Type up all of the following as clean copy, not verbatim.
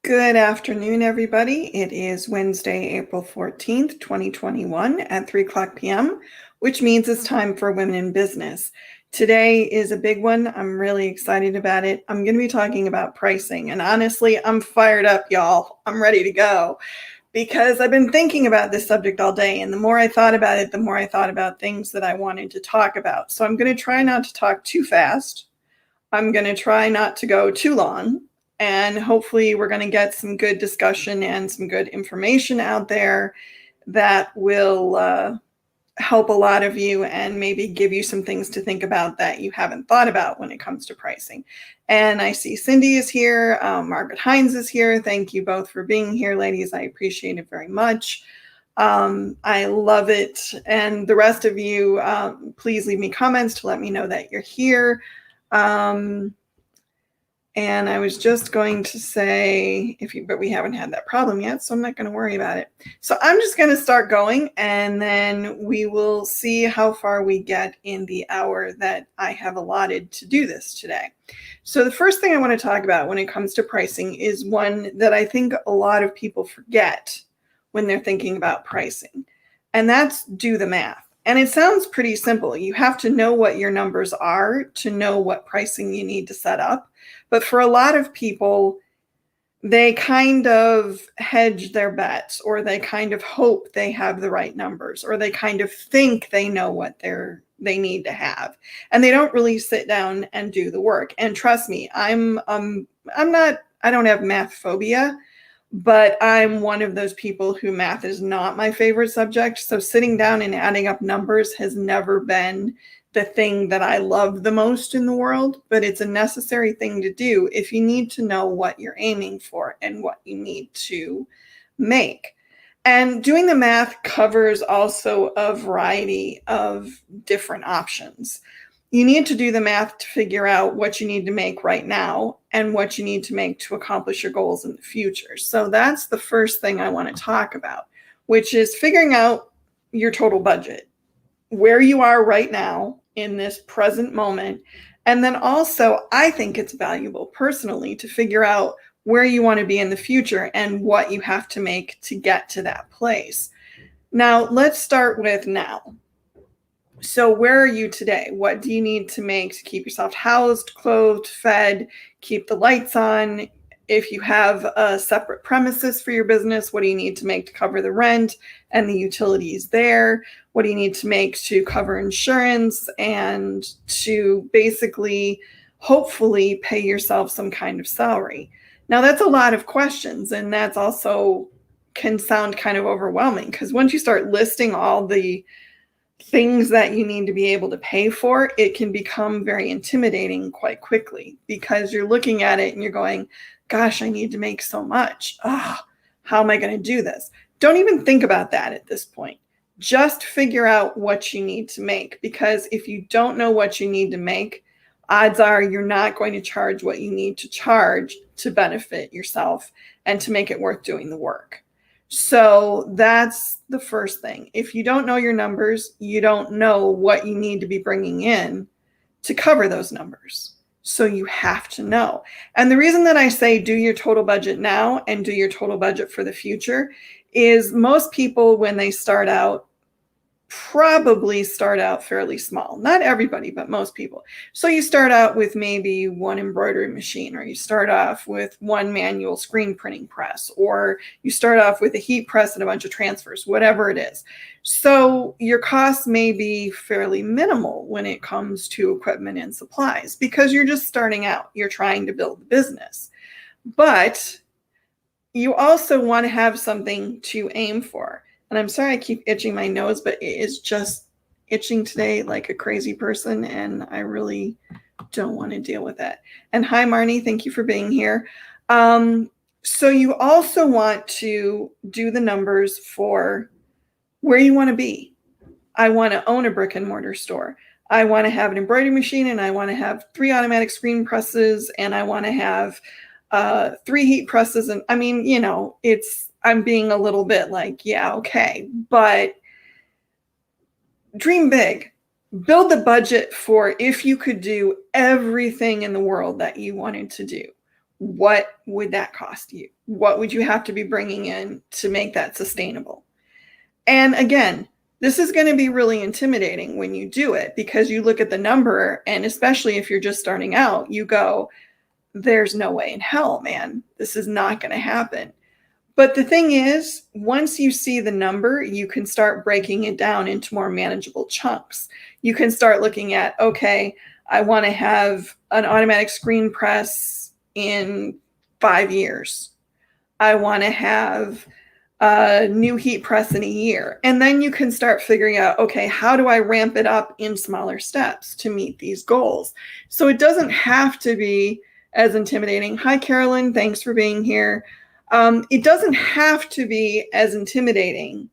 Good afternoon, everybody. It is Wednesday, April 14th, 2021 at 3 o'clock p.m., which means it's time for Women in Business. Today is a big one. I'm really excited about it. I'm going to be talking about pricing. And honestly, I'm fired up, y'all. I'm ready to go because I've been thinking about this subject all day. And the more I thought about it, the more I thought about things that I wanted to talk about. So I'm going to try not to talk too fast. I'm going to try not to go too long. And hopefully we're going to get some good discussion and some good information out there that will help a lot of you and maybe give you some things to think about that you haven't thought about when it comes to pricing. And I see Cindy is here. Margaret Hines is here. Thank you both for being here, ladies. I appreciate it very much. I love it. And the rest of you, please leave me comments to let me know that you're here. And I was just going to say, but we haven't had that problem yet, so I'm not going to worry about it. So I'm just going to start going, and then we will see how far we get in the hour that I have allotted to do this today. So the first thing I want to talk about when it comes to pricing is one that I think a lot of people forget when they're thinking about pricing, and that's do the math. And it sounds pretty simple. You have to know what your numbers are to know what pricing you need to set up. But for a lot of people, they kind of hedge their bets, or they kind of hope they have the right numbers, or they kind of think they know what they need to have. And they don't really sit down and do the work. And trust me, I don't have math phobia, but I'm one of those people who math is not my favorite subject. So sitting down and adding up numbers has never been the thing that I love the most in the world, but it's a necessary thing to do if you need to know what you're aiming for and what you need to make. And doing the math covers also a variety of different options. You need to do the math to figure out what you need to make right now and what you need to make to accomplish your goals in the future. So that's the first thing I want to talk about, which is figuring out your total budget, where you are right now in this present moment. And then also, I think it's valuable personally to figure out where you want to be in the future and what you have to make to get to that place. Now, let's start with now. So where are you today? What do you need to make to keep yourself housed, clothed, fed, keep the lights on? If you have a separate premises for your business, what do you need to make to cover the rent and the utilities there? What do you need to make to cover insurance and to basically, hopefully, pay yourself some kind of salary? Now, that's a lot of questions, and that's also can sound kind of overwhelming, because once you start listing all the things that you need to be able to pay for, it can become very intimidating quite quickly, because you're looking at it and you're going, gosh, I need to make so much. How am I going to do this? Don't even think about that at this point. Just figure out what you need to make, because if you don't know what you need to make, odds are you're not going to charge what you need to charge to benefit yourself and to make it worth doing the work. So that's the first thing. If you don't know your numbers, you don't know what you need to be bringing in to cover those numbers. So you have to know. And the reason that I say do your total budget now and do your total budget for the future is most people, when they start out, probably start out fairly small. Not everybody, but most people. So you start out with maybe one embroidery machine, or you start off with one manual screen printing press, or you start off with a heat press and a bunch of transfers, whatever it is. So your costs may be fairly minimal when it comes to equipment and supplies, because you're just starting out. You're trying to build the business. But you also want to have something to aim for. And I'm sorry I keep itching my nose, but it is just itching today like a crazy person, and I really don't want to deal with that. And hi, Marnie, thank you for being here. So you also want to do the numbers for where you want to be. I want to own a brick and mortar store. I want to have an embroidery machine, and I want to have 3 automatic screen presses, and I want to have 3 heat presses. And I mean, I'm being a little bit like, yeah, okay, but dream big. Build the budget for if you could do everything in the world that you wanted to do. what would that cost you? What would you have to be bringing in to make that sustainable? And again, this is going to be really intimidating when you do it, because you look at the number, and especially if you're just starting out, you go, there's no way in hell, man, this is not going to happen. But the thing is, once you see the number, you can start breaking it down into more manageable chunks. You can start looking at, okay, I want to have an automatic screen press in 5 years. I want to have a new heat press in a year. And then you can start figuring out, okay, how do I ramp it up in smaller steps to meet these goals? So it doesn't have to be as intimidating. Hi, Carolyn. Thanks for being here. It doesn't have to be as intimidating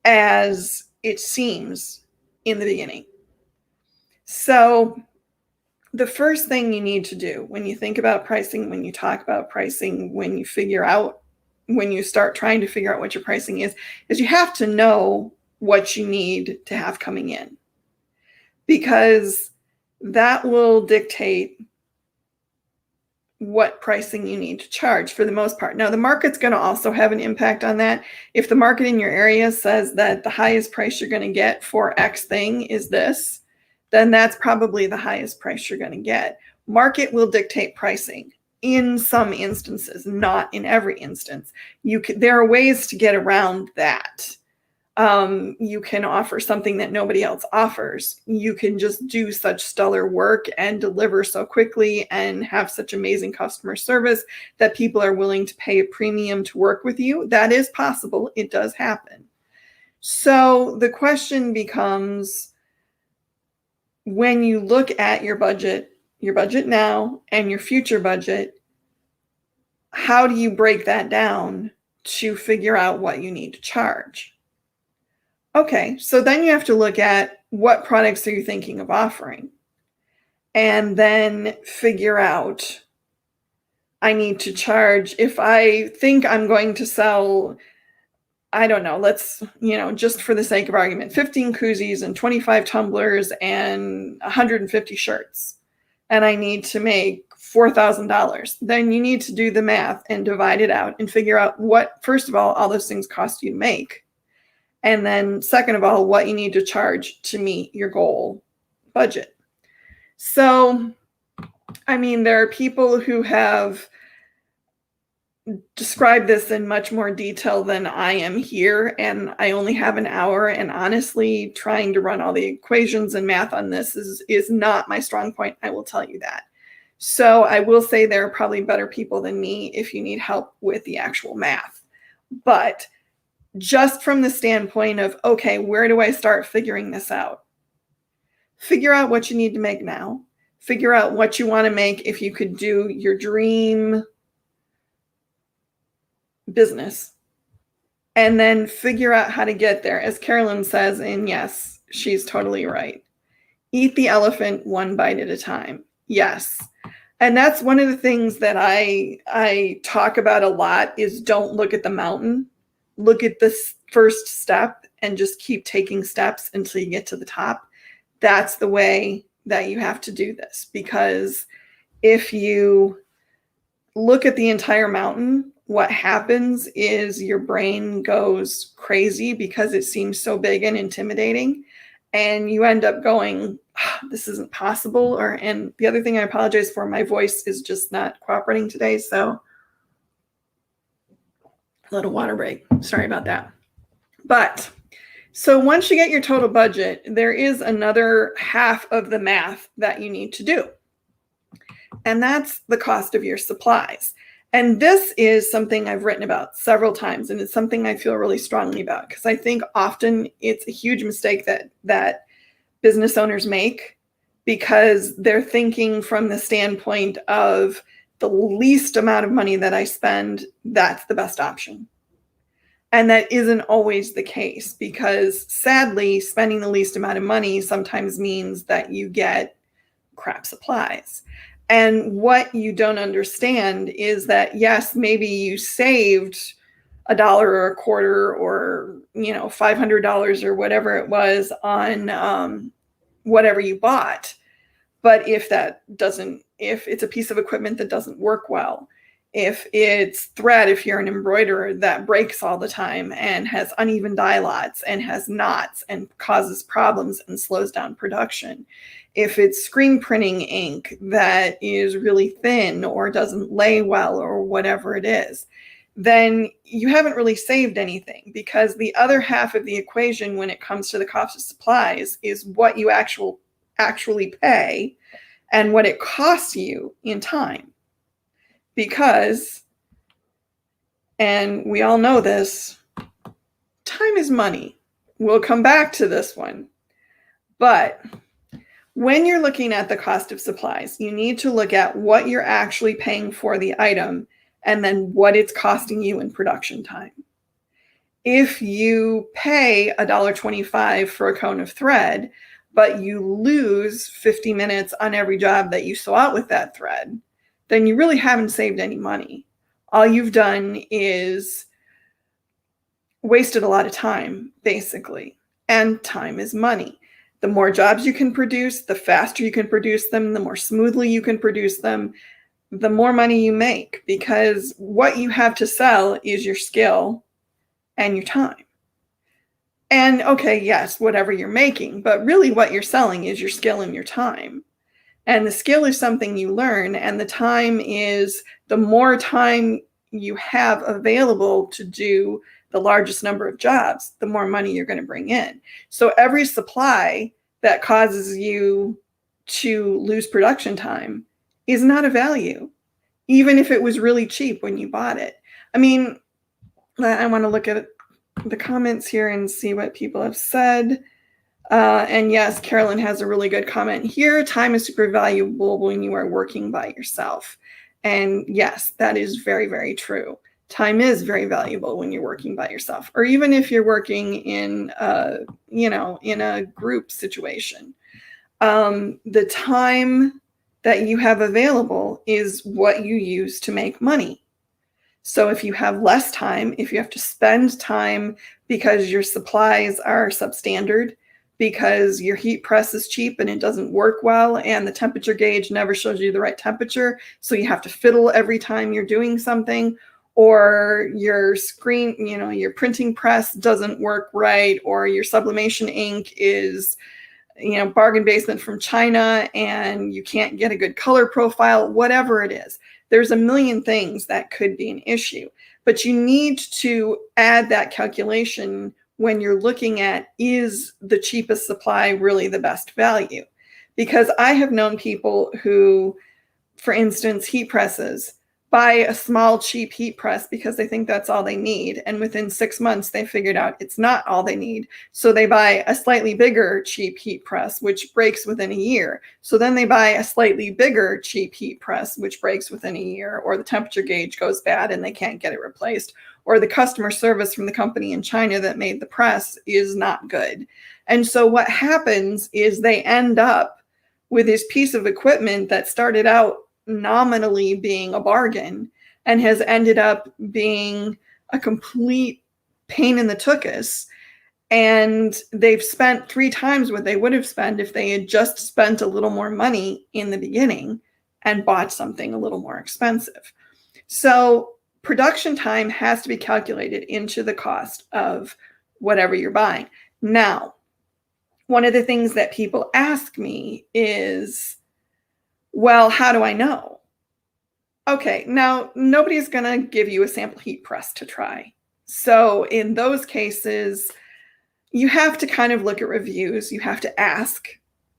as it seems in the beginning. So the first thing you need to do when you think about pricing, when you talk about pricing, when you start trying to figure out what your pricing is you have to know what you need to have coming in, because that will dictate what pricing you need to charge for the most part. Now, the market's going to also have an impact on that. If the market in your area says that the highest price you're going to get for X thing is this, then that's probably the highest price you're going to get. Market will dictate pricing in some instances, not in every instance. There are ways to get around that. You can offer something that nobody else offers. You can just do such stellar work and deliver so quickly and have such amazing customer service that people are willing to pay a premium to work with you. That is possible. It does happen. So the question becomes, when you look at your budget now and your future budget, how do you break that down to figure out what you need to charge? Okay, so then you have to look at what products are you thinking of offering, and then figure out, I need to charge, if I think I'm going to sell, I don't know, let's, just for the sake of argument, 15 koozies and 25 tumblers and 150 shirts, and I need to make $4,000, then you need to do the math and divide it out and figure out what, first of all those things cost you to make. And then second of all, what you need to charge to meet your goal budget. So, there are people who have described this in much more detail than I am here, and I only have an hour, and honestly, trying to run all the equations and math on this is not my strong point, I will tell you that. So I will say there are probably better people than me if you need help with the actual math. But just from the standpoint of, okay, where do I start figuring this out? Figure out what you need to make now. Figure out what you want to make if you could do your dream business. And then figure out how to get there. As Carolyn says, and yes, she's totally right. Eat the elephant one bite at a time. Yes. And that's one of the things that I talk about a lot is don't look at the mountain. Look at this first step and just keep taking steps until you get to the top. That's the way that you have to do this, because if you look at the entire mountain, what happens is your brain goes crazy because it seems so big and intimidating, and you end up going, this isn't possible. And the other thing I apologize for, my voice is just not cooperating today, so little water break. Sorry about that. But so once you get your total budget, there is another half of the math that you need to do. And that's the cost of your supplies. And this is something I've written about several times, and it's something I feel really strongly about, because I think often it's a huge mistake that business owners make, because they're thinking from the standpoint of the least amount of money that I spend, that's the best option. And that isn't always the case, because sadly, spending the least amount of money sometimes means that you get crap supplies. And what you don't understand is that, yes, maybe you saved $1 or a quarter or, $500 or whatever it was on whatever you bought. But if that doesn't if it's a piece of equipment that doesn't work well, if it's thread, if you're an embroiderer, that breaks all the time and has uneven dye lots and has knots and causes problems and slows down production. If it's screen printing ink that is really thin or doesn't lay well or whatever it is, then you haven't really saved anything, because the other half of the equation when it comes to the cost of supplies is what you actually pay and what it costs you in time. Because, and we all know this, time is money. We'll come back to this one. But when you're looking at the cost of supplies, you need to look at what you're actually paying for the item and then what it's costing you in production time. If you pay $1.25 for a cone of thread, but you lose 50 minutes on every job that you sew out with that thread, then you really haven't saved any money. All you've done is wasted a lot of time, basically. And time is money. The more jobs you can produce, the faster you can produce them, the more smoothly you can produce them, the more money you make, because what you have to sell is your skill and your time. And okay, yes, whatever you're making, but really what you're selling is your skill and your time. And the skill is something you learn, and the time is the more time you have available to do the largest number of jobs, the more money you're going to bring in. So every supply that causes you to lose production time is not a value, even if it was really cheap when you bought it. I mean, I want to look at the comments here and see what people have said. And yes, Carolyn has a really good comment here. Time is super valuable when you are working by yourself. And yes, that is very, very true. Time is very valuable when you're working by yourself, or even if you're working in, in a group situation. The time that you have available is what you use to make money. So if you have less time, if you have to spend time because your supplies are substandard, because your heat press is cheap and it doesn't work well, and the temperature gauge never shows you the right temperature, so you have to fiddle every time you're doing something, or your screen, your printing press doesn't work right, or your sublimation ink is, bargain basement from China and you can't get a good color profile, whatever it is. There's a million things that could be an issue, but you need to add that calculation when you're looking at, is the cheapest supply really the best value? Because I have known people who, for instance, heat presses, buy a small, cheap heat press because they think that's all they need. And within 6 months, they figured out it's not all they need. So they buy a slightly bigger, cheap heat press, which breaks within a year. So then they buy a slightly bigger, cheap heat press, which breaks within a year, or the temperature gauge goes bad and they can't get it replaced, or the customer service from the company in China that made the press is not good. And so what happens is they end up with this piece of equipment that started out nominally being a bargain and has ended up being a complete pain in the tuchus. And they've spent 3 times what they would have spent if they had just spent a little more money in the beginning and bought something a little more expensive. So production time has to be calculated into the cost of whatever you're buying. Now, one of the things that people ask me is, well, how do I know? Okay, now nobody's going to give you a sample heat press to try. So in those cases, you have to kind of look at reviews. You have to ask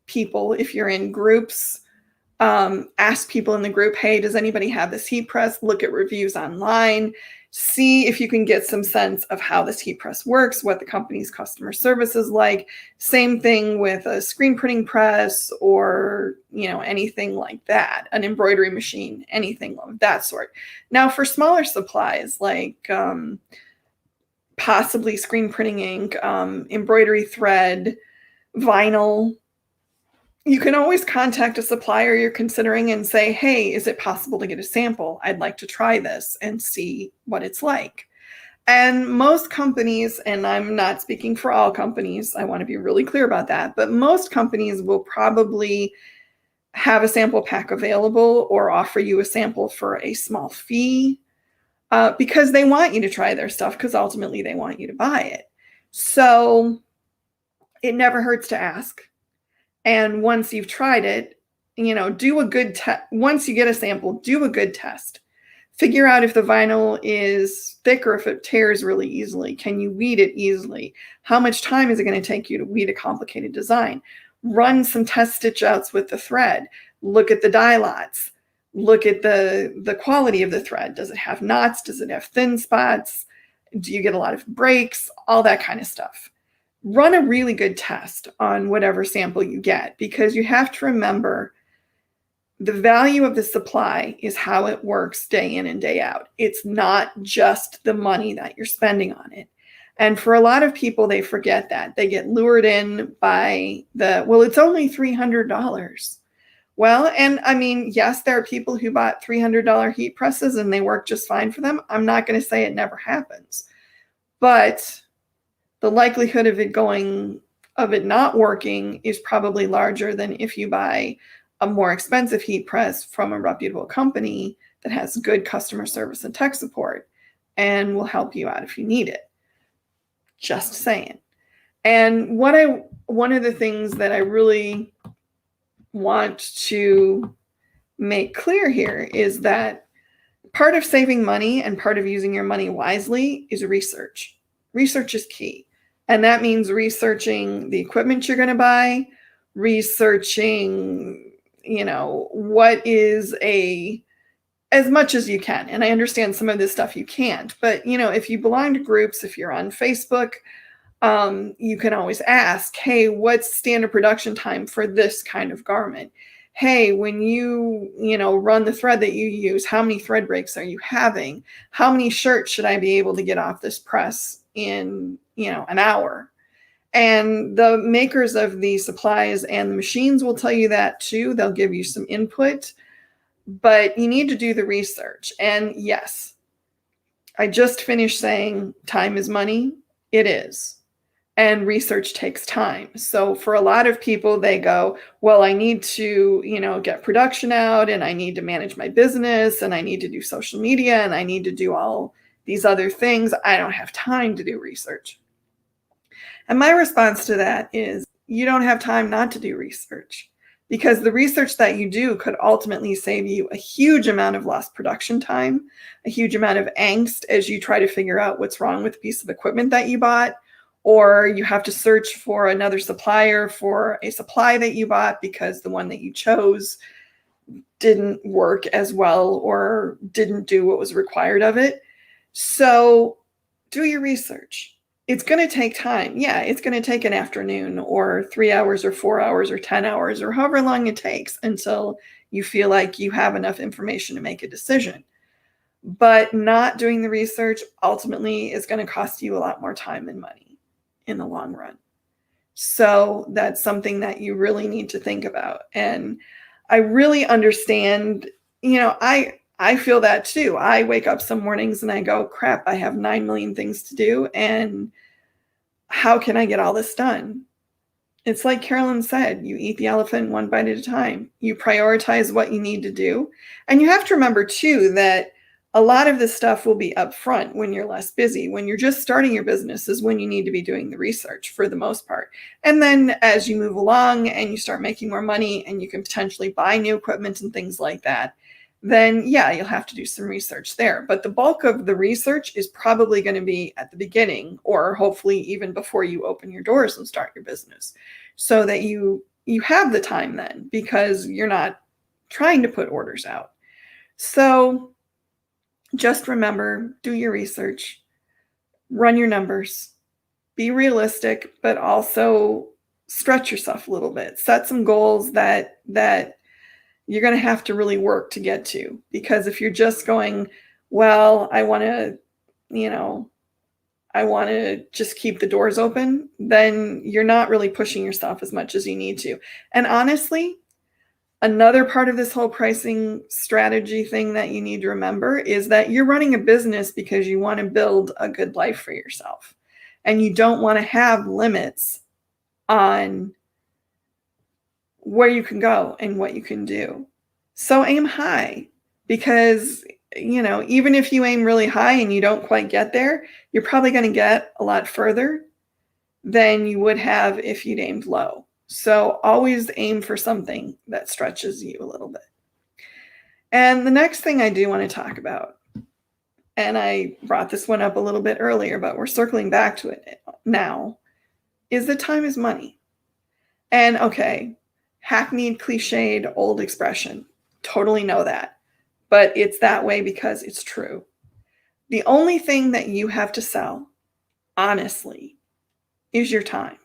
people if you're in groups. Ask people in the group, hey, does anybody have this heat press? Look at reviews online. See if you can get some sense of how this heat press works, what the company's customer service is like. Same thing with a screen printing press or, anything like that, an embroidery machine, anything of that sort. Now, for smaller supplies like possibly screen printing ink, embroidery thread, vinyl, you can always contact a supplier you're considering and say, hey, is it possible to get a sample? I'd like to try this and see what it's like. And most companies, and I'm not speaking for all companies, I want to be really clear about that, but most companies will probably have a sample pack available or offer you a sample for a small fee, because they want you to try their stuff, because ultimately they want you to buy it. So it never hurts to ask. And once you've tried it, do a good test. Once you get a sample, do a good test. Figure out if the vinyl is thick or if it tears really easily. Can you weed it easily? How much time is it going to take you to weed a complicated design? Run some test stitch outs with the thread. Look at the dye lots. Look at the quality of the thread. Does it have knots? Does it have thin spots? Do you get a lot of breaks? All that kind of stuff. Run a really good test on whatever sample you get, because you have to remember the value of the supply is how it works day in and day out. It's not just the money that you're spending on it. And for a lot of people, they forget that. They get lured in by it's only $300. Well, and I mean, yes, there are people who bought $300 heat presses and they work just fine for them. I'm not going to say it never happens, but the likelihood of it not working is probably larger than if you buy a more expensive heat press from a reputable company that has good customer service and tech support and will help you out if you need it. Just saying. And one of the things that I really want to make clear here is that part of saving money and part of using your money wisely is research. Research is key. And that means researching the equipment you're going to buy, researching, what is as much as you can. And I understand some of this stuff you can't, but if you belong to groups, if you're on Facebook, you can always ask, hey, what's standard production time for this kind of garment? Hey, when you run the thread that you use, how many thread breaks are you having? How many shirts should I be able to get off this press in, an hour? And the makers of the supplies and the machines will tell you that too. They'll give you some input, but you need to do the research. And yes, I just finished saying time is money. It is. And research takes time. So for a lot of people, they go, well, I need to, get production out, and I need to manage my business, and I need to do social media, and I need to do all these other things. I don't have time to do research. And my response to that is, you don't have time not to do research, because the research that you do could ultimately save you a huge amount of lost production time, a huge amount of angst as you try to figure out what's wrong with the piece of equipment that you bought, or you have to search for another supplier for a supply that you bought because the one that you chose didn't work as well or didn't do what was required of it. So do your research. It's going to take time. Yeah, it's going to take an afternoon or 3 hours or 4 hours or 10 hours or however long it takes until you feel like you have enough information to make a decision. But not doing the research ultimately is going to cost you a lot more time and money in the long run. So that's something that you really need to think about. And I really understand, I feel that too. I wake up some mornings and I go, crap, I have 9 million things to do. And how can I get all this done? It's like Carolyn said, you eat the elephant one bite at a time. You prioritize what you need to do. And you have to remember too, that a lot of this stuff will be upfront when you're less busy. When you're just starting your business is when you need to be doing the research for the most part. And then as you move along and you start making more money and you can potentially buy new equipment and things like that, then yeah, you'll have to do some research there. But the bulk of the research is probably going to be at the beginning, or hopefully even before you open your doors and start your business, so that you have the time then, because you're not trying to put orders out. So just remember, do your research, run your numbers, be realistic, but also stretch yourself a little bit. Set some goals that you're going to have to really work to get to. Because if you're just going, well, I want to just keep the doors open, then you're not really pushing yourself as much as you need to. And honestly, another part of this whole pricing strategy thing that you need to remember is that you're running a business because you want to build a good life for yourself. And you don't want to have limits on where you can go and what you can do. So aim high, because, even if you aim really high and you don't quite get there, you're probably going to get a lot further than you would have if you'd aimed low. So always aim for something that stretches you a little bit. And the next thing I do want to talk about, and I brought this one up a little bit earlier, but we're circling back to it now, is that time is money. And okay, hackneyed, cliched, old expression. Totally know that. But it's that way because it's true. The only thing that you have to sell, honestly, is your time.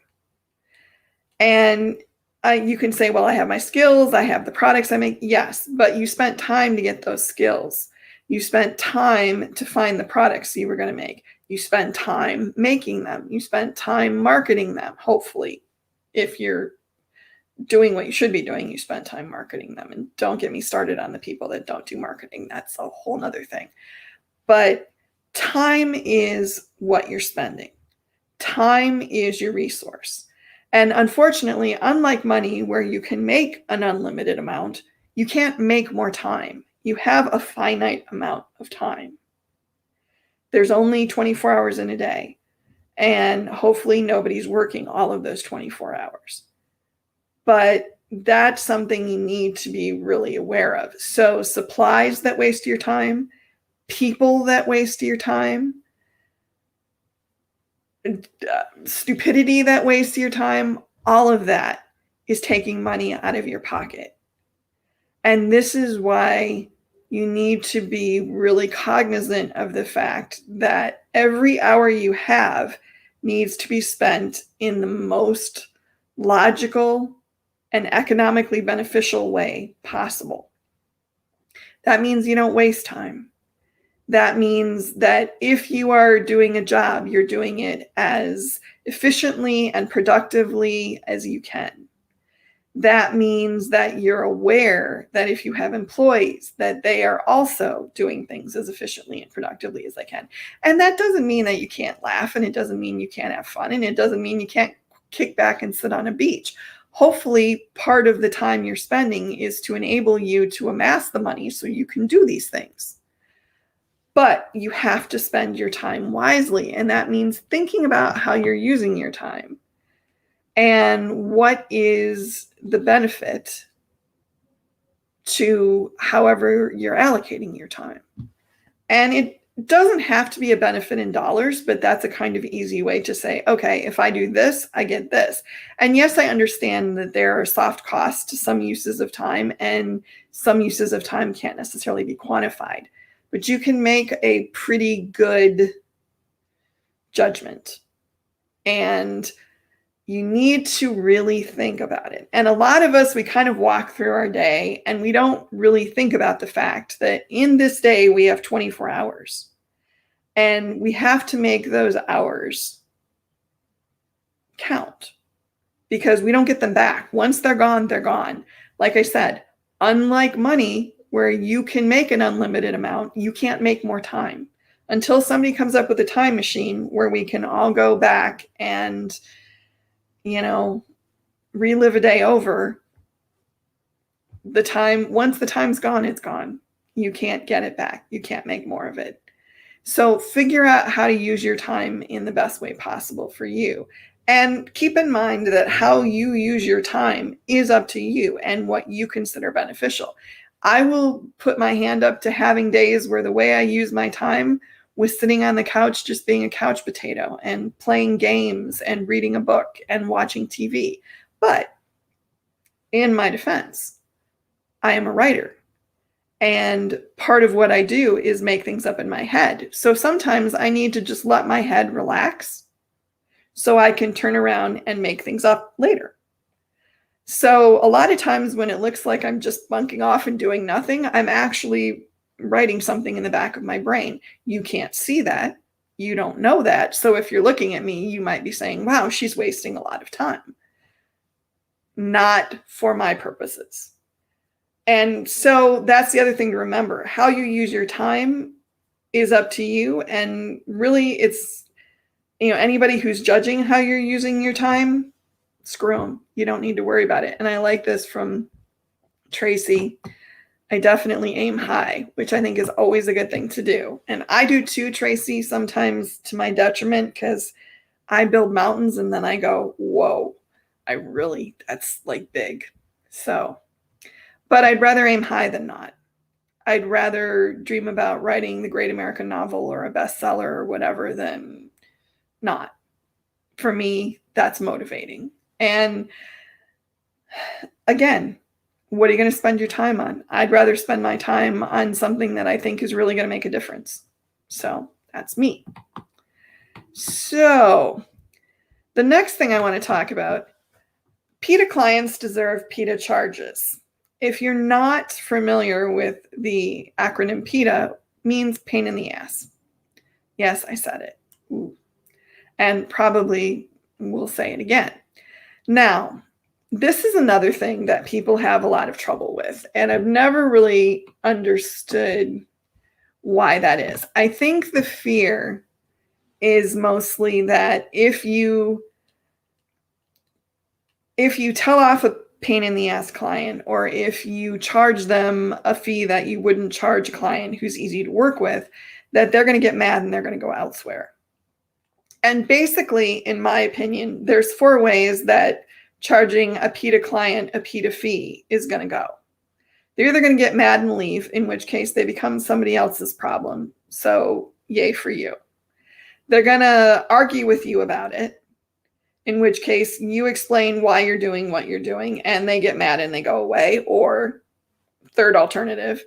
And you can say, well, I have my skills, I have the products I make. Yes, but you spent time to get those skills. You spent time to find the products you were going to make. You spent time making them. You spent time marketing them, hopefully. If you're doing what you should be doing, you spend time marketing them. And don't get me started on the people that don't do marketing. That's a whole nother thing. But time is what you're spending. Time is your resource. And unfortunately, unlike money, where you can make an unlimited amount, you can't make more time. You have a finite amount of time. There's only 24 hours in a day. And hopefully nobody's working all of those 24 hours. But that's something you need to be really aware of. So supplies that waste your time, people that waste your time, stupidity that wastes your time, all of that is taking money out of your pocket. And this is why you need to be really cognizant of the fact that every hour you have needs to be spent in the most logical and economically beneficial way possible. That means you don't waste time. That means that if you are doing a job, you're doing it as efficiently and productively as you can. That means that you're aware that if you have employees, that they are also doing things as efficiently and productively as they can. And that doesn't mean that you can't laugh, and it doesn't mean you can't have fun, and it doesn't mean you can't kick back and sit on a beach. Hopefully, part of the time you're spending is to enable you to amass the money so you can do these things. But you have to spend your time wisely, and that means thinking about how you're using your time and what is the benefit to however you're allocating your time. And it doesn't have to be a benefit in dollars, but that's a kind of easy way to say, okay, if I do this, I get this. And yes, I understand that there are soft costs to some uses of time, and some uses of time can't necessarily be quantified. But you can make a pretty good judgment. And you need to really think about it. And a lot of us, we kind of walk through our day and we don't really think about the fact that in this day we have 24 hours. And we have to make those hours count, because we don't get them back. Once they're gone, they're gone. Like I said, unlike money, where you can make an unlimited amount, you can't make more time. Until somebody comes up with a time machine where we can all go back and, relive a day over, once the time's gone, it's gone. You can't get it back. You can't make more of it. So figure out how to use your time in the best way possible for you. And keep in mind that how you use your time is up to you and what you consider beneficial. I will put my hand up to having days where the way I use my time was sitting on the couch, just being a couch potato and playing games and reading a book and watching TV. But in my defense, I am a writer. And part of what I do is make things up in my head. So sometimes I need to just let my head relax so I can turn around and make things up later. So a lot of times when it looks like I'm just bunking off and doing nothing, I'm actually writing something in the back of my brain. You can't see that. You don't know that. So if you're looking at me, you might be saying, wow, she's wasting a lot of time. Not for my purposes. And so that's the other thing to remember. How you use your time is up to you. And really it's, anybody who's judging how you're using your time, screw them. You don't need to worry about it. And I like this from Tracy. I definitely aim high, which I think is always a good thing to do. And I do too, Tracy, sometimes to my detriment, because I build mountains and then I go, whoa, that's like big. So, but I'd rather aim high than not. I'd rather dream about writing the great American novel or a bestseller or whatever than not. For me, that's motivating. And again, what are you going to spend your time on? I'd rather spend my time on something that I think is really going to make a difference. So that's me. So the next thing I want to talk about, PITA clients deserve PITA charges. If you're not familiar with the acronym PITA, means pain in the ass. Yes, I said it. Ooh. And probably will say it again. Now, this is another thing that people have a lot of trouble with, and I've never really understood why that is. I think the fear is mostly that if you tell off a pain in the ass client, or if you charge them a fee that you wouldn't charge a client who's easy to work with, that they're going to get mad and they're going to go elsewhere. And basically, in my opinion, there's 4 ways that charging a PITA client a PITA fee is going to go. They're either going to get mad and leave, in which case they become somebody else's problem. So yay for you. They're going to argue with you about it, in which case you explain why you're doing what you're doing and they get mad and they go away. Or third alternative,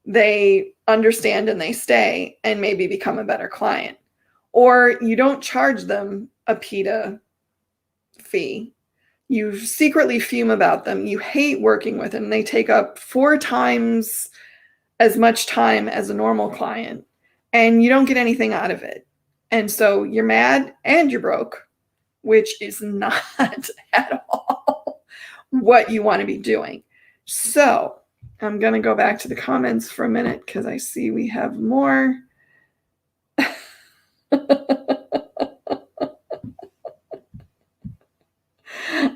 they understand and they stay and maybe become a better client. Or you don't charge them a PITA fee. You secretly fume about them. You hate working with them. They take up 4 times as much time as a normal client, and you don't get anything out of it. And so you're mad and you're broke, which is not at all what you want to be doing. So I'm going to go back to the comments for a minute because I see we have more.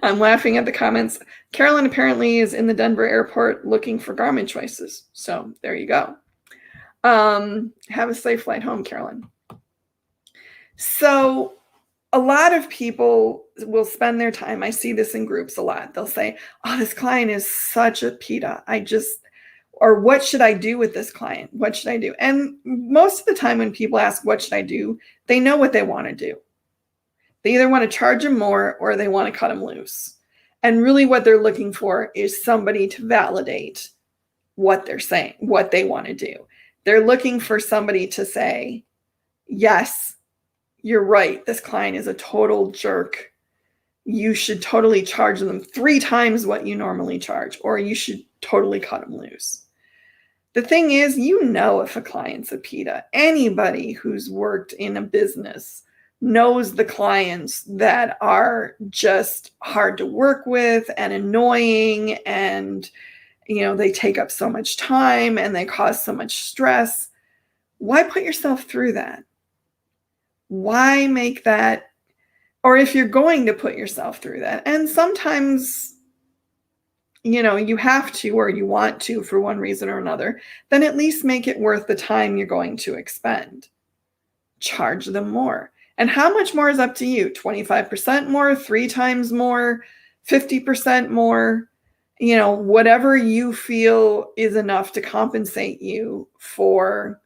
I'm laughing at the comments. Carolyn apparently is in the Denver airport looking for garment choices. So there you go. Have a safe flight home, Carolyn. So a lot of people will spend their time, I see this in groups a lot. They'll say, oh, this client is such a PITA. Or what should I do with this client? What should I do? And most of the time when people ask, what should I do? They know what they want to do. They either want to charge them more or they want to cut them loose. And really what they're looking for is somebody to validate what they're saying, what they want to do. They're looking for somebody to say, yes, you're right. This client is a total jerk. You should totally charge them 3 times what you normally charge, or you should totally cut them loose. The thing is, if a client's a PITA, anybody who's worked in a business knows the clients that are just hard to work with and annoying, and they take up so much time and they cause so much stress. Why put yourself through that? Why make that? Or if you're going to put yourself through that, and sometimes you have to or you want to for one reason or another, then at least make it worth the time you're going to expend. Charge them more. And how much more is up to you? 25% more, 3 times more, 50% more, whatever you feel is enough to compensate you for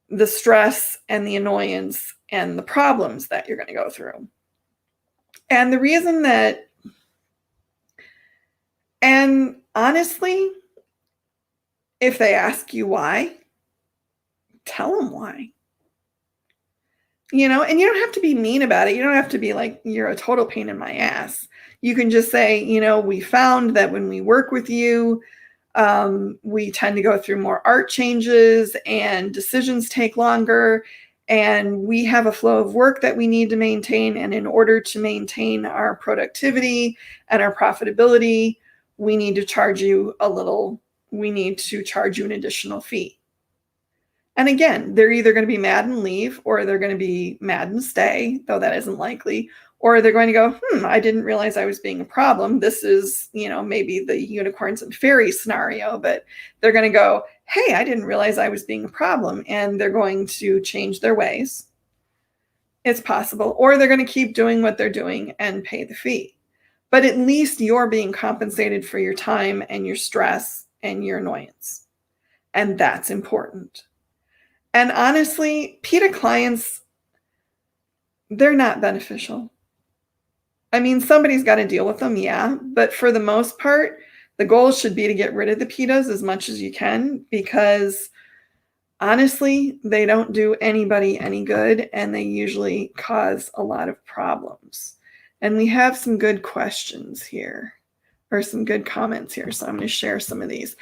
the stress and the annoyance and the problems that you're going to go through. And the reason that, and honestly, if they ask you why, tell them why. And you don't have to be mean about it. You don't have to be like, you're a total pain in my ass. You can just say, we found that when we work with you, we tend to go through more art changes and decisions take longer, and we have a flow of work that we need to maintain. And in order to maintain our productivity and our profitability, we need to charge you an additional fee. And again, they're either going to be mad and leave, or they're going to be mad and stay, though that isn't likely, Or they're going to go, I didn't realize I was being a problem. This is, maybe the unicorns and fairies scenario, but they're going to go, hey, I didn't realize I was being a problem. And they're going to change their ways. It's possible. Or they're going to keep doing what they're doing and pay the fee. But at least you're being compensated for your time and your stress and your annoyance. And that's important. And honestly, PETA clients, they're not beneficial. I mean, somebody's got to deal with them, yeah. But for the most part, the goal should be to get rid of the PETAs as much as you can, because honestly, they don't do anybody any good, and they usually cause a lot of problems. And we have some good questions here, or some good comments here, so I'm going to share some of these.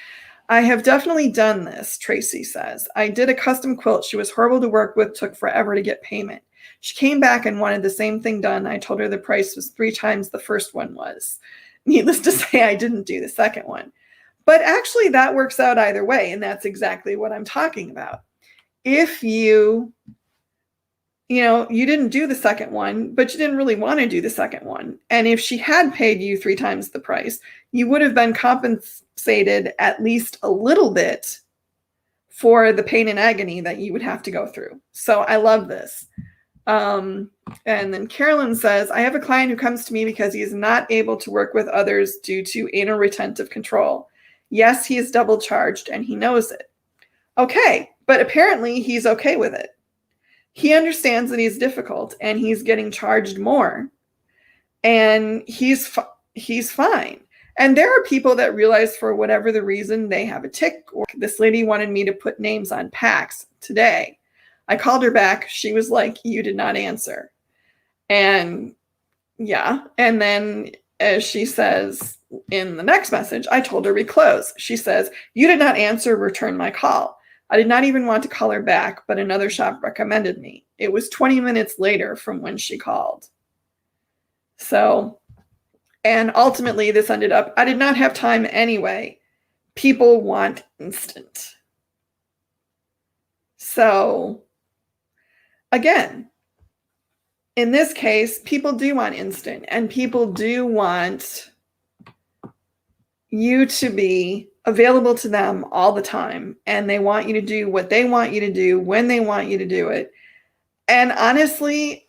I have definitely done this, Tracy says. I did a custom quilt. She was horrible to work with, took forever to get payment. She came back and wanted the same thing done. I told her the price was 3 times the first one was. Needless to say, I didn't do the second one. But actually, that works out either way, and that's exactly what I'm talking about. If you didn't do the second one, but you didn't really want to do the second one, and if she had paid you 3 times the price, you would have been compensated at least a little bit for the pain and agony that you would have to go through. So I love this. And then Carolyn says, I have a client who comes to me because he is not able to work with others due to anal retentive control. Yes, he is double charged and he knows it. Okay, but apparently he's okay with it. He understands that he's difficult and he's getting charged more, and he's fine. And there are people that realize, for whatever the reason, they have a tick. Or this lady wanted me to put names on packs today. I called her back. She was like, you did not answer. And yeah. And then, as she says in the next message, I told her we close. She says, you did not answer, return my call. I did not even want to call her back, but another shop recommended me. It was 20 minutes later from when she called. So, and ultimately this ended up, I did not have time anyway. People want instant. So, again, in this case, people do want instant, and people do want you to be available to them all the time, and they want you to do what they want you to do when they want you to do it. And honestly,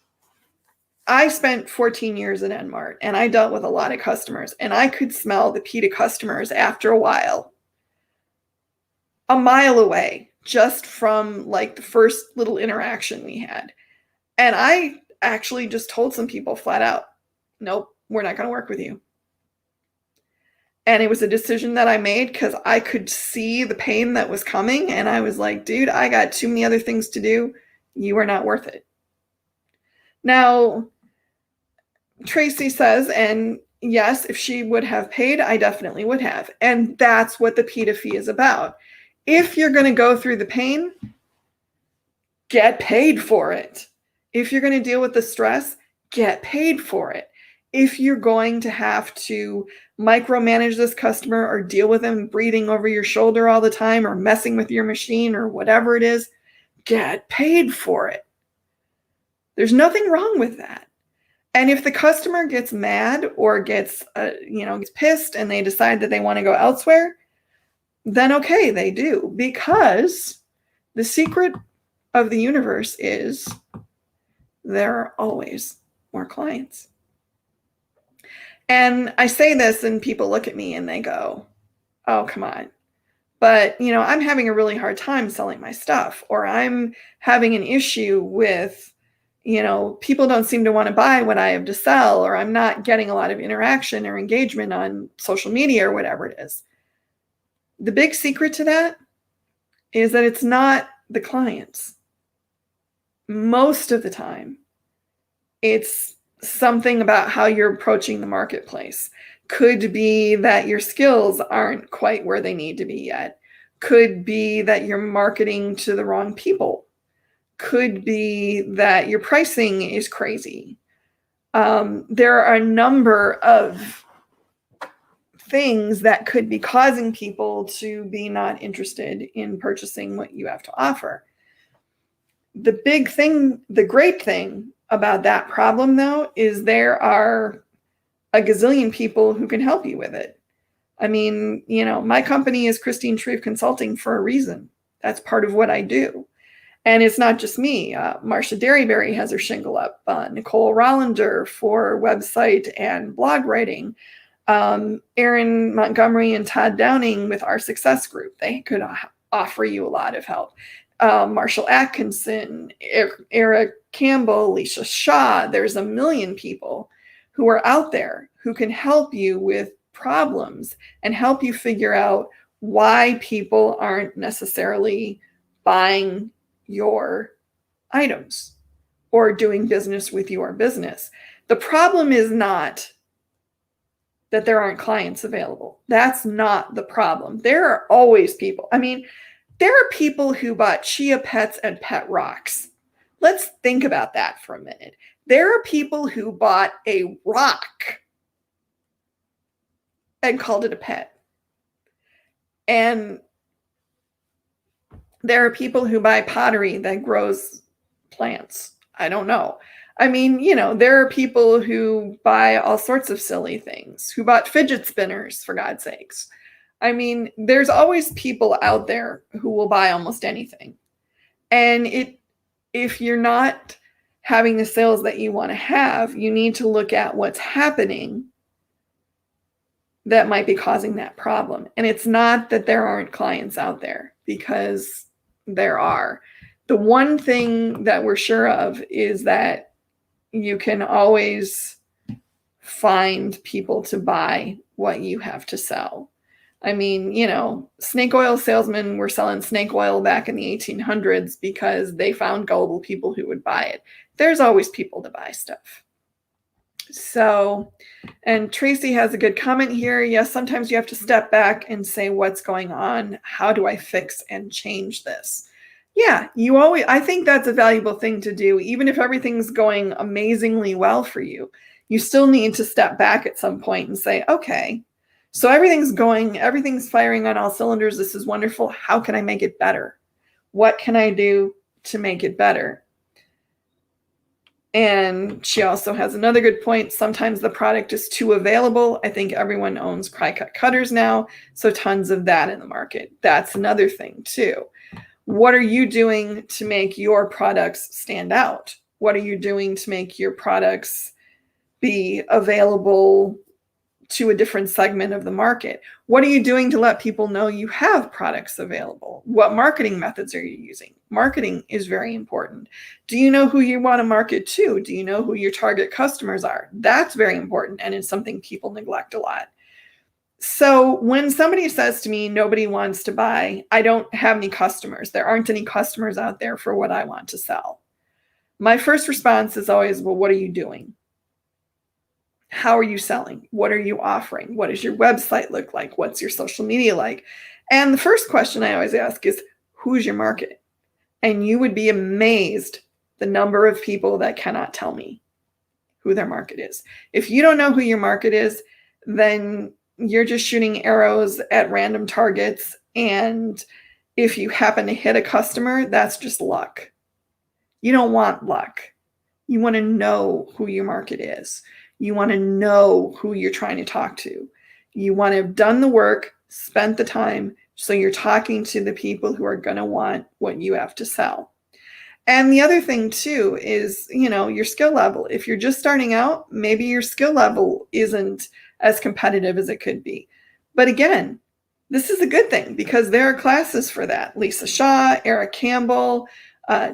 I spent 14 years at Enmart, and I dealt with a lot of customers, and I could smell the PETA customers after a while, a mile away, just from like the first little interaction we had. And I actually just told some people flat out, nope, we're not going to work with you. And it was a decision that I made because I could see the pain that was coming. And I was like, dude, I got too many other things to do. You are not worth it. Now, Tracy says, and yes, if she would have paid, I definitely would have. And that's what the PETA fee is about. If you're going to go through the pain, get paid for it. If you're going to deal with the stress, get paid for it. If you're going to have to micromanage this customer or deal with them breathing over your shoulder all the time or messing with your machine or whatever it is, get paid for it. There's nothing wrong with that. And if the customer gets mad or gets pissed and they decide that they want to go elsewhere, then okay, they do. Because the secret of the universe is there are always more clients. And I say this and people look at me and they go, oh, come on. But, I'm having a really hard time selling my stuff, or I'm having an issue with, people don't seem to want to buy what I have to sell, or I'm not getting a lot of interaction or engagement on social media or whatever it is. The big secret to that is that it's not the clients. Most of the time, it's something about how you're approaching the marketplace. Could be that your skills aren't quite where they need to be yet. Could be that you're marketing to the wrong people. Could be that your pricing is crazy. There are a number of things that could be causing people to be not interested in purchasing what you have to offer. The great thing about that problem, though, is there are a gazillion people who can help you with it. I mean, my company is Christine Shreve Consulting for a reason. That's part of what I do. And it's not just me. Marcia Derryberry has her shingle up. Nicole Rollander for website and blog writing. Aaron Montgomery and Todd Downing with Our Success Group. They could offer you a lot of help. Marshall Atkinson, Eric Campbell, Alicia Shaw. There's a million people who are out there who can help you with problems and help you figure out why people aren't necessarily buying your items or doing business with your business. The problem is not that there aren't clients available. That's not the problem. There are always people. I mean, there are people who bought chia pets and pet rocks. Let's think about that for a minute. There are people who bought a rock and called it a pet. And there are people who buy pottery that grows plants. I don't know. I mean, there are people who buy all sorts of silly things, who bought fidget spinners, for God's sakes. I mean, there's always people out there who will buy almost anything. And if you're not having the sales that you want to have, you need to look at what's happening that might be causing that problem. And it's not that there aren't clients out there, because there are. The one thing that we're sure of is that you can always find people to buy what you have to sell. I mean, snake oil salesmen were selling snake oil back in the 1800s because they found gullible people who would buy it. There's always people to buy stuff. So, and Tracy has a good comment here. Yes, sometimes you have to step back and say, what's going on? How do I fix and change this? Yeah, I think that's a valuable thing to do. Even if everything's going amazingly well for you, you still need to step back at some point and say, okay, so everything's firing on all cylinders. This is wonderful. How can I make it better? What can I do to make it better? And she also has another good point. Sometimes the product is too available. I think everyone owns Cry-Cut cutters now, so tons of that in the market. That's another thing too. What are you doing to make your products stand out? What are you doing to make your products be available to a different segment of the market? What are you doing to let people know you have products available? What marketing methods are you using? Marketing is very important. Do you know who you want to market to? Do you know who your target customers are? That's very important, and it's something people neglect a lot. So when somebody says to me, nobody wants to buy, I don't have any customers. There aren't any customers out there for what I want to sell. My first response is always, well, what are you doing? How are you selling? What are you offering? What does your website look like? What's your social media like? And the first question I always ask is, who's your market? And you would be amazed the number of people that cannot tell me who their market is. If you don't know who your market is, then you're just shooting arrows at random targets. And if you happen to hit a customer, that's just luck. You don't want luck. You want to know who your market is. You want to know who you're trying to talk to. You want to have done the work, spent the time, so you're talking to the people who are going to want what you have to sell. And the other thing too is, your skill level. If you're just starting out, maybe your skill level isn't as competitive as it could be. But again, this is a good thing because there are classes for that. Lisa Shaw, Eric Campbell,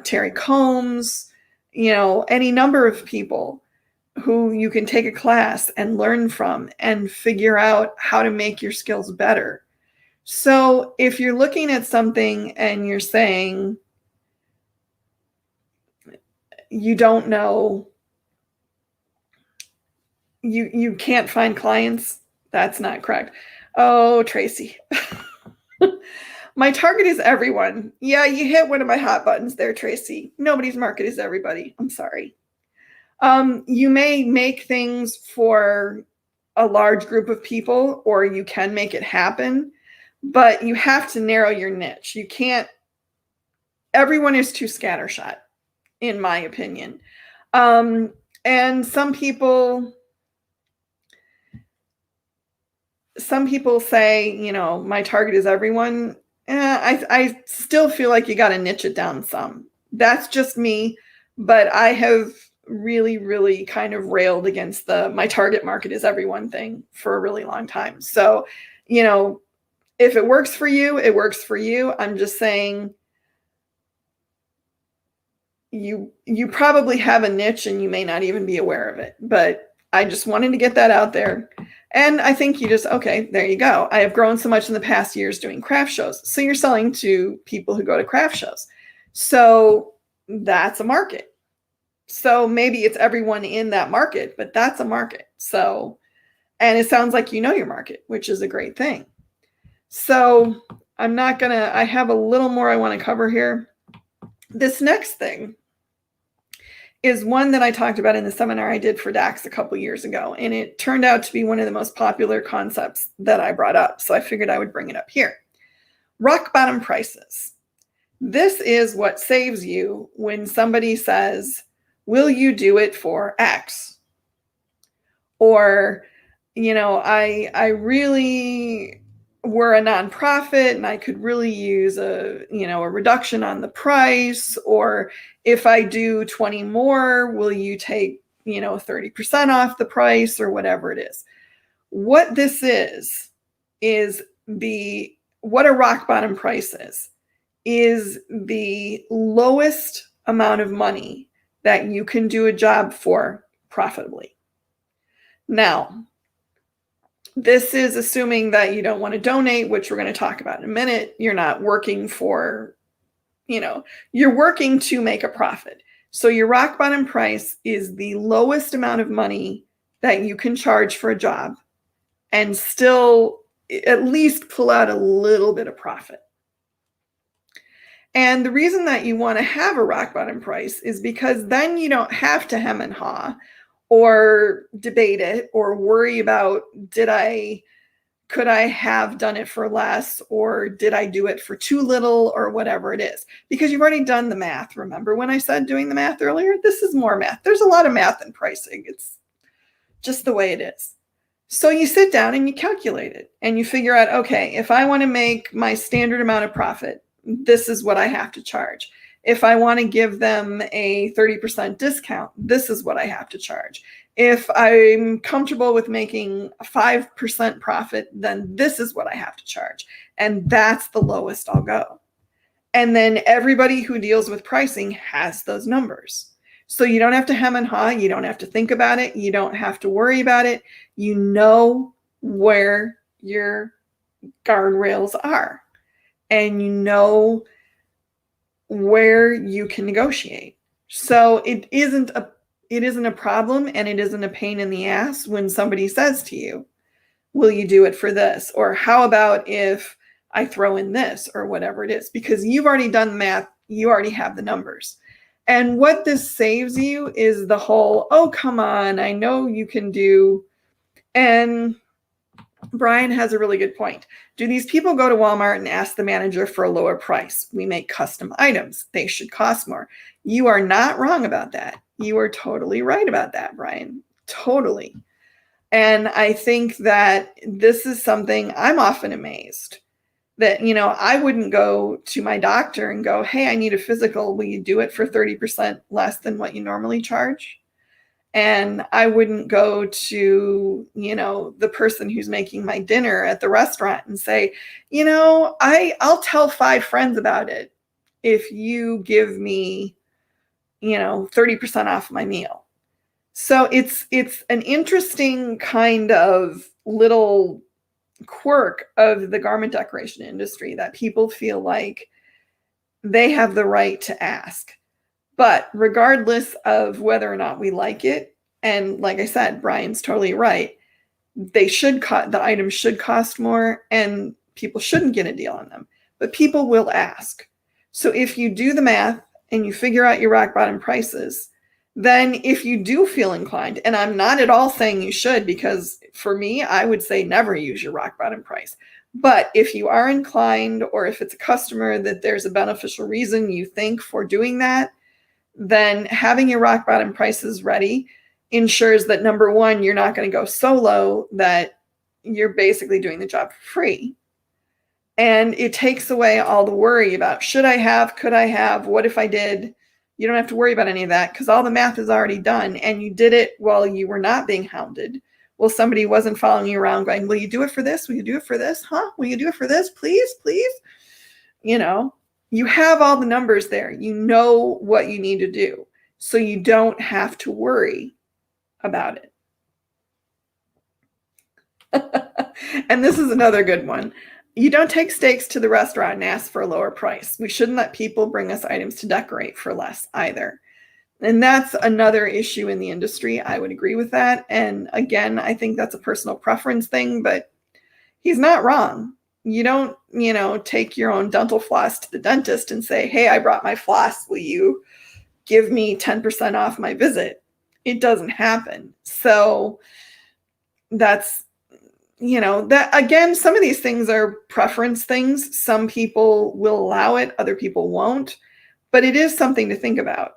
Terry Combs, any number of people who you can take a class and learn from and figure out how to make your skills better. So if you're looking at something and you're saying you don't know, you can't find clients, that's not correct. Oh, Tracy. My target is everyone. Yeah, you hit one of my hot buttons there, Tracy. Nobody's market is everybody. I'm sorry. You may make things for a large group of people, or you can make it happen, but you have to narrow your niche. Everyone is too scattershot, in my opinion. And some people say, my target is everyone. I still feel like you got to niche it down some. That's just me, but I have really, really kind of railed against my target market is everyone thing for a really long time. So, if it works for you, it works for you. I'm just saying you probably have a niche and you may not even be aware of it, but I just wanted to get that out there. And I think okay, there you go. I have grown so much in the past years doing craft shows. So you're selling to people who go to craft shows. So that's a market. So maybe it's everyone in that market, but that's a market. So, and it sounds like you know your market, which is a great thing. So I have a little more I want to cover here. This next thing is one that I talked about in the seminar I did for DAX a couple years ago. And it turned out to be one of the most popular concepts that I brought up. So I figured I would bring it up here. Rock bottom prices. This is what saves you when somebody says, will you do it for X? Or, I really were a nonprofit and I could really use a reduction on the price, or if I do 20 more, will you take, 30% off the price, or whatever it is. What this is what a rock bottom price is the lowest amount of money that you can do a job for profitably. Now, this is assuming that you don't want to donate, which we're going to talk about in a minute. You're not working for, you're working to make a profit. So your rock bottom price is the lowest amount of money that you can charge for a job and still at least pull out a little bit of profit. And the reason that you want to have a rock bottom price is because then you don't have to hem and haw or debate it or worry about, could I have done it for less, or did I do it for too little, or whatever it is, because you've already done the math. Remember when I said doing the math earlier? This is more math. There's a lot of math in pricing. It's just the way it is. So you sit down and you calculate it and you figure out, okay, if I want to make my standard amount of profit, this is what I have to charge. If I want to give them a 30% discount, this is what I have to charge. If I'm comfortable with making a 5% profit, then this is what I have to charge. And that's the lowest I'll go. And then everybody who deals with pricing has those numbers. So you don't have to hem and haw. You don't have to think about it. You don't have to worry about it. You know where your guardrails are. And you know where you can negotiate. So it isn't a problem, and it isn't a pain in the ass when somebody says to you, will you do it for this? Or how about if I throw in this, or whatever it is, because you've already done the math. You already have the numbers. And what this saves you is the whole, oh, come on, I know you can do. And Brian has a really good point. Do these people go to Walmart and ask the manager for a lower price? We make custom items. They should cost more. You are not wrong about that. You are totally right about that, Brian. Totally. And I think that this is something I'm often amazed that, I wouldn't go to my doctor and go, hey, I need a physical. Will you do it for 30% less than what you normally charge? And I wouldn't go to, the person who's making my dinner at the restaurant and say, I'll tell 5 friends about it if you give me, 30% off my meal. So it's an interesting kind of little quirk of the garment decoration industry that people feel like they have the right to ask. But regardless of whether or not we like it, and like I said, Brian's totally right, the items should cost more, and people shouldn't get a deal on them. But people will ask. So if you do the math and you figure out your rock bottom prices, then if you do feel inclined, and I'm not at all saying you should, because for me, I would say never use your rock bottom price. But if you are inclined, or if it's a customer that there's a beneficial reason you think for doing that, then having your rock bottom prices ready ensures that, number one, you're not going to go so low that you're basically doing the job for free. And it takes away all the worry about, should I have, could I have, what if I did? You don't have to worry about any of that because all the math is already done, and you did it while you were not being hounded. Well, somebody wasn't following you around going, will you do it for this? Will you do it for this? Huh? Will you do it for this? Please, please. You know, you have all the numbers there. You know what you need to do. So you don't have to worry about it. And this is another good one. You don't take steaks to the restaurant and ask for a lower price. We shouldn't let people bring us items to decorate for less either. And that's another issue in the industry. I would agree with that. And again, I think that's a personal preference thing, but he's not wrong. You don't, take your own dental floss to the dentist and say, hey, I brought my floss. Will you give me 10% off my visit? It doesn't happen. So that's, that again, some of these things are preference things. Some people will allow it, other people won't, but it is something to think about.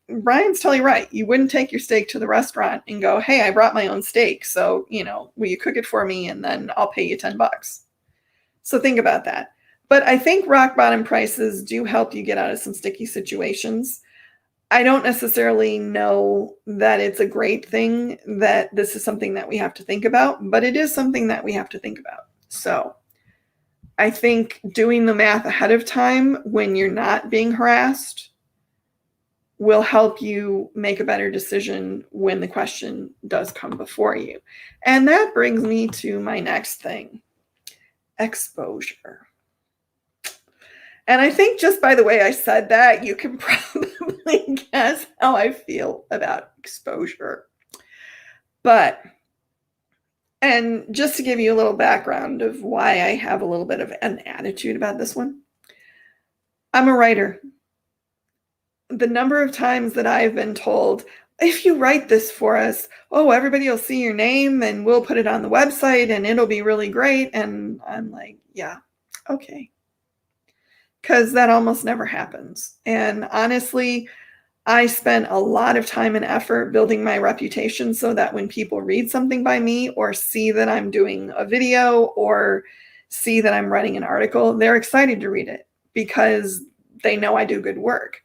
Brian's totally right. You wouldn't take your steak to the restaurant and go, hey, I brought my own steak. So, will you cook it for me? And then I'll pay you $10. So think about that. But I think rock bottom prices do help you get out of some sticky situations. I don't necessarily know that it's a great thing that this is something that we have to think about, but it is something that we have to think about. So I think doing the math ahead of time when you're not being harassed will help you make a better decision when the question does come before you. And that brings me to my next thing, exposure. And I think just by the way I said that, you can probably guess how I feel about exposure. And just to give you a little background of why I have a little bit of an attitude about this one, I'm a writer. The number of times that I've been told, if you write this for us, everybody will see your name and we'll put it on the website and it'll be really great. And I'm like, yeah, okay. Because that almost never happens. And honestly, I spent a lot of time and effort building my reputation so that when people read something by me or see that I'm doing a video or see that I'm writing an article, they're excited to read it because they know I do good work.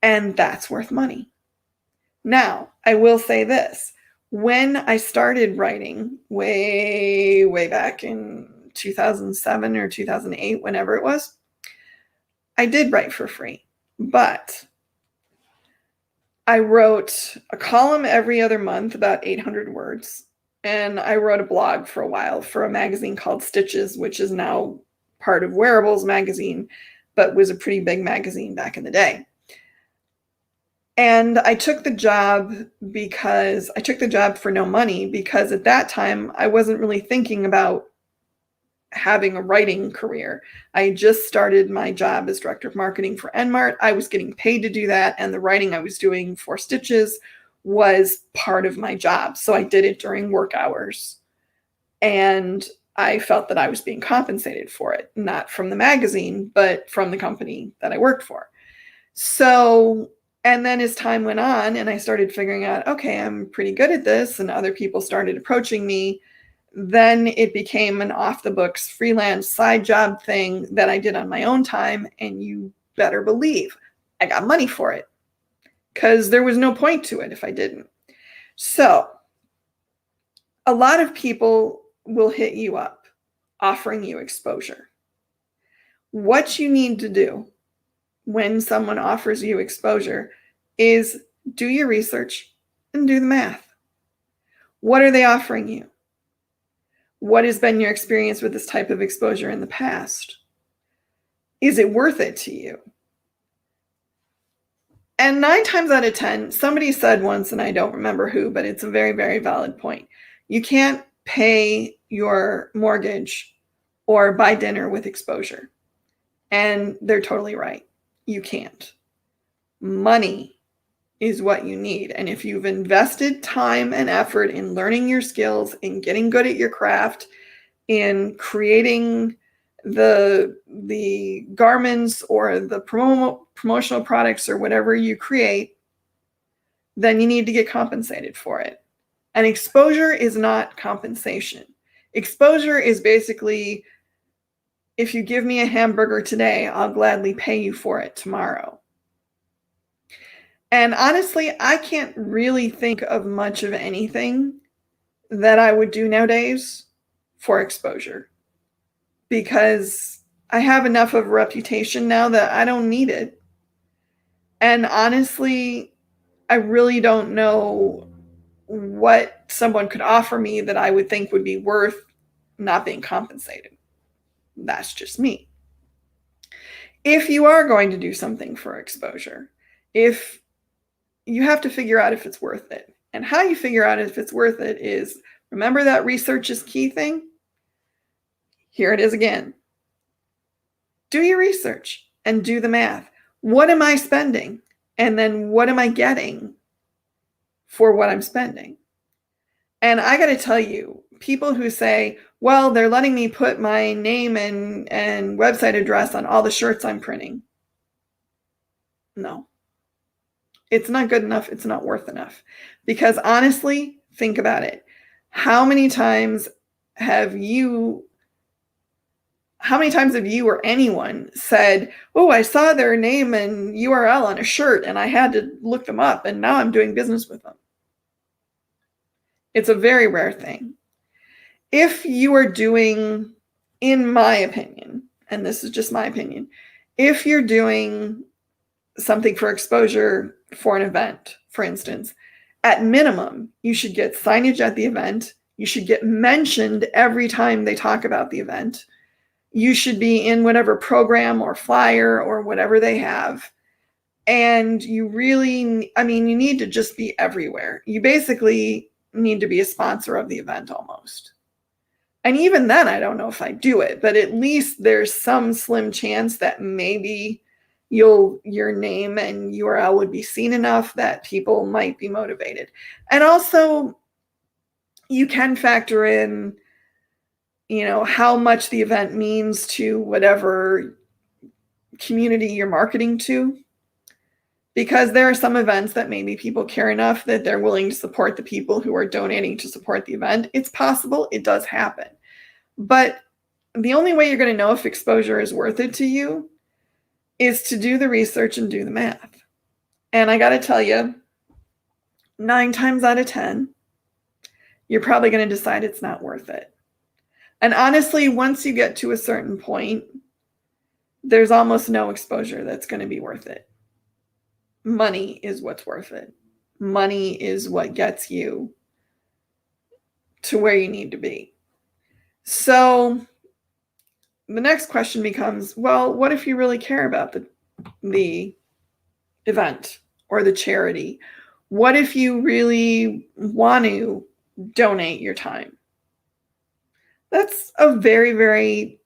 And that's worth money. Now, I will say this. When I started writing way, way back in 2007 or 2008, whenever it was, I did write for free, but I wrote a column every other month, about 800 words. And I wrote a blog for a while for a magazine called Stitches, which is now part of Wearables magazine, but was a pretty big magazine back in the day. And I took the job for no money because at that time I wasn't really thinking about having a writing career. I just started my job as director of marketing for Enmart. I was getting paid to do that, and the writing I was doing for Stitches was part of my job. So I did it during work hours, and I felt that I was being compensated for it, not from the magazine, but from the company that I worked for. So, and then as time went on and I started figuring out, okay, I'm pretty good at this, and other people started approaching me, then it became an off the books freelance side job thing that I did on my own time. And you better believe I got money for it because there was no point to it if I didn't. So a lot of people will hit you up offering you exposure. What you need to do when someone offers you exposure is do your research and do the math. What are they offering you? What has been your experience with this type of exposure in the past? Is it worth it to you? And 9 times out of 10, somebody said once, and I don't remember who, but it's a very, very valid point. You can't pay your mortgage or buy dinner with exposure. And they're totally right. You can't. Money is what you need. And if you've invested time and effort in learning your skills, in getting good at your craft, in creating the garments or the promotional products or whatever you create, then you need to get compensated for it. And exposure is not compensation. Exposure is basically, if you give me a hamburger today, I'll gladly pay you for it tomorrow. And honestly, I can't really think of much of anything that I would do nowadays for exposure, because I have enough of a reputation now that I don't need it. And honestly, I really don't know what someone could offer me that I would think would be worth not being compensated. That's just me. If you are going to do something for exposure, if you have to figure out if it's worth it. And how you figure out if it's worth it is, remember that research is key thing? Here it is again. Do your research and do the math. What am I spending? And then what am I getting for what I'm spending? And I got to tell you, people who say, well, they're letting me put my name and website address on all the shirts I'm printing. No. It's not good enough. It's not worth enough. Because honestly, think about it. How many times have you or anyone said, oh, I saw their name and URL on a shirt and I had to look them up and now I'm doing business with them? It's a very rare thing. If you are doing, in my opinion, and this is just my opinion, if you're doing something for exposure for an event, for instance, at minimum, you should get signage at the event. You should get mentioned every time they talk about the event. You should be in whatever program or flyer or whatever they have. And you really, you need to just be everywhere. You basically need to be a sponsor of the event almost. And even then, I don't know if I do it, but at least there's some slim chance that maybe your name and URL would be seen enough that people might be motivated. And also, you can factor in, how much the event means to whatever community you're marketing to. Because there are some events that maybe people care enough that they're willing to support the people who are donating to support the event. It's possible. It does happen. But the only way you're going to know if exposure is worth it to you is to do the research and do the math. And I got to tell you, 9 times out of 10, you're probably going to decide it's not worth it. And honestly, once you get to a certain point, there's almost no exposure that's going to be worth it. Money is what's worth it. Money is what gets you to where you need to be. So the next question becomes, well, what if you really care about the event or the charity? What if you really want to donate your time? That's a very, very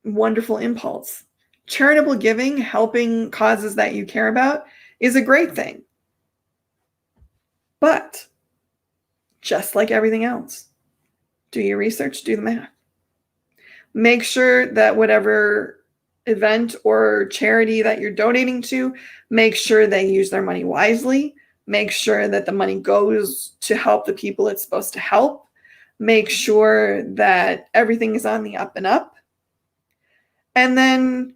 wonderful impulse. Charitable giving, helping causes that you care about, is a great thing. But just like everything else, do your research, do the math. Make sure that whatever event or charity that you're donating to, make sure they use their money wisely. Make sure that the money goes to help the people it's supposed to help. Make sure that everything is on the up and up. And then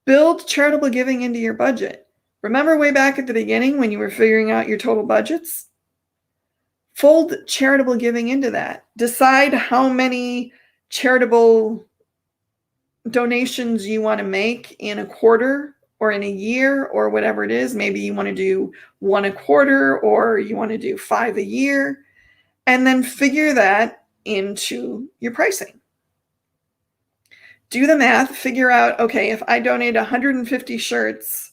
build charitable giving into your budget. Remember way back at the beginning when you were figuring out your total budgets? Fold charitable giving into that. Decide how many charitable donations you want to make in a quarter or in a year or whatever it is. Maybe you want to do 1 a quarter or you want to do 5 a year, and then figure that into your pricing. Do the math, figure out, okay, if I donate 150 shirts,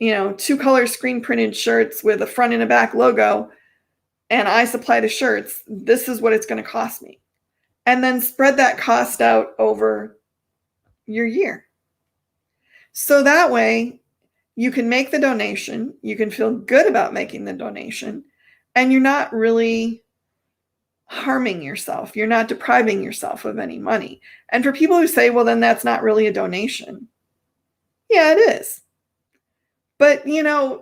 2-color screen printed shirts with a front and a back logo, and I supply the shirts, this is what it's going to cost me. And then spread that cost out over your year. So that way you can make the donation, you can feel good about making the donation, and you're not really harming yourself. You're not depriving yourself of any money. And for people who say, well, then that's not really a donation. Yeah, it is. But,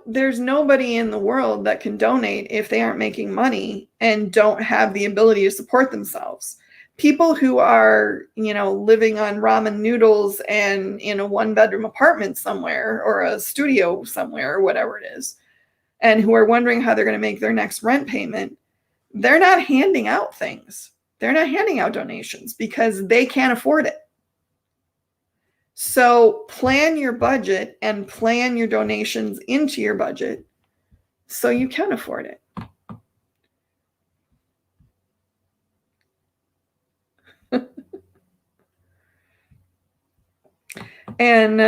there's nobody in the world that can donate if they aren't making money and don't have the ability to support themselves. People who are, living on ramen noodles and in a 1-bedroom apartment somewhere or a studio somewhere or whatever it is, and who are wondering how they're going to make their next rent payment, they're not handing out things. They're not handing out donations because they can't afford it. So plan your budget and plan your donations into your budget so you can afford it. And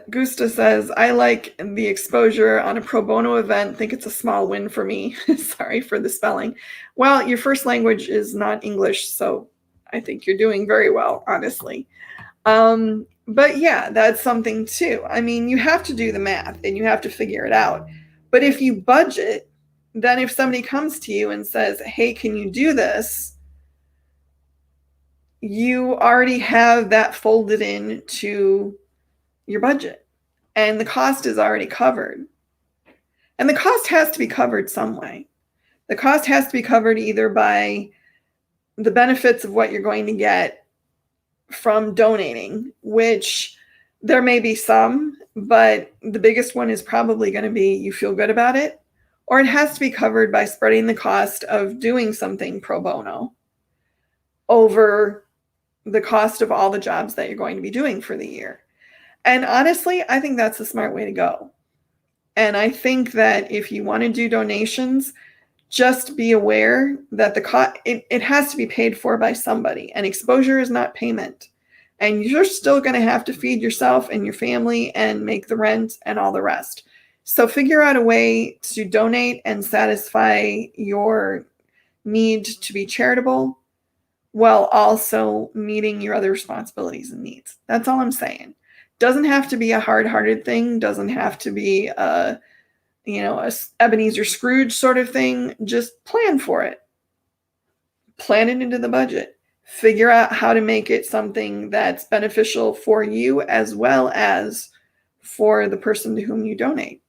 Gusta says, I like the exposure on a pro bono event. Think it's a small win for me. Sorry for the spelling. Well, your first language is not English, so I think you're doing very well, honestly. But yeah, that's something too. I mean, you have to do the math and you have to figure it out. But if you budget, then if somebody comes to you and says, hey, can you do this? You already have that folded into your budget and the cost is already covered. And the cost has to be covered some way. The cost has to be covered either by the benefits of what you're going to get from donating, which there may be some, but the biggest one is probably going to be you feel good about it, or it has to be covered by spreading the cost of doing something pro bono over the cost of all the jobs that you're going to be doing for the year. And honestly, I think that's the smart way to go. And I think that if you want to do donations, just be aware that it has to be paid for by somebody, and exposure is not payment. And you're still going to have to feed yourself and your family and make the rent and all the rest. So figure out a way to donate and satisfy your need to be charitable while also meeting your other responsibilities and needs. That's all I'm saying. Doesn't have to be a hard-hearted thing. Doesn't have to be a Ebenezer Scrooge sort of thing. Just plan for it. Plan it into the budget. Figure out how to make it something that's beneficial for you as well as for the person to whom you donate.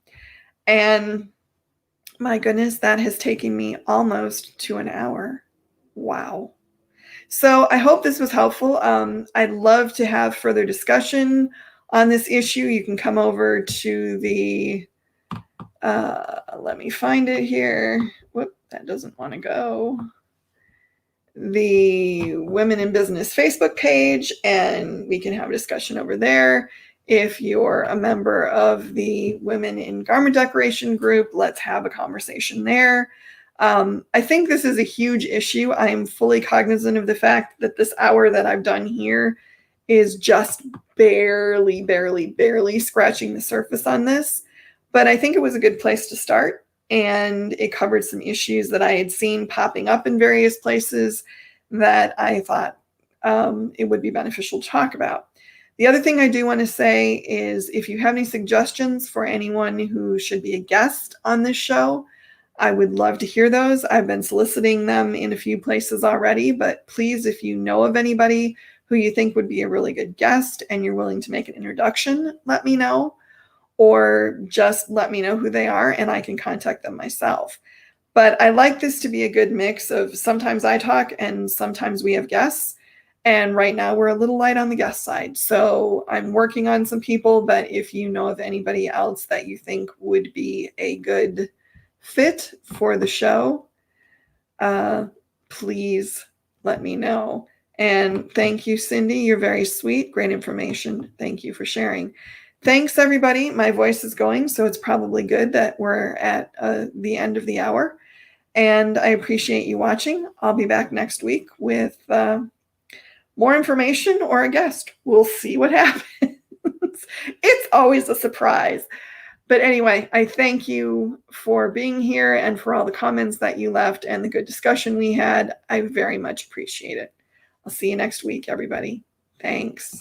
And my goodness, that has taken me almost to an hour. Wow. So I hope this was helpful. I'd love to have further discussion on this issue. You can come over to the let me find it here. Whoop, that doesn't want to go. The Women in Business Facebook page, and we can have a discussion over there. If you're a member of the Women in Garment Decoration group, let's have a conversation there. I think this is a huge issue. I am fully cognizant of the fact that this hour that I've done here is just barely scratching the surface on this. But I think it was a good place to start, and it covered some issues that I had seen popping up in various places that I thought it would be beneficial to talk about. The other thing I do want to say is if you have any suggestions for anyone who should be a guest on this show, I would love to hear those. I've been soliciting them in a few places already, but please, if you know of anybody who you think would be a really good guest and you're willing to make an introduction, let me know. Or just let me know who they are and I can contact them myself. But I like this to be a good mix of sometimes I talk and sometimes we have guests. And right now we're a little light on the guest side. So I'm working on some people, but if you know of anybody else that you think would be a good fit for the show, please let me know. And thank you, Cindy. You're very sweet. Great information. Thank you for sharing. Thanks, everybody. My voice is going, so it's probably good that we're at the end of the hour. And I appreciate you watching. I'll be back next week with more information or a guest. We'll see what happens. It's always a surprise. But anyway, I thank you for being here and for all the comments that you left and the good discussion we had. I very much appreciate it. I'll see you next week, everybody. Thanks.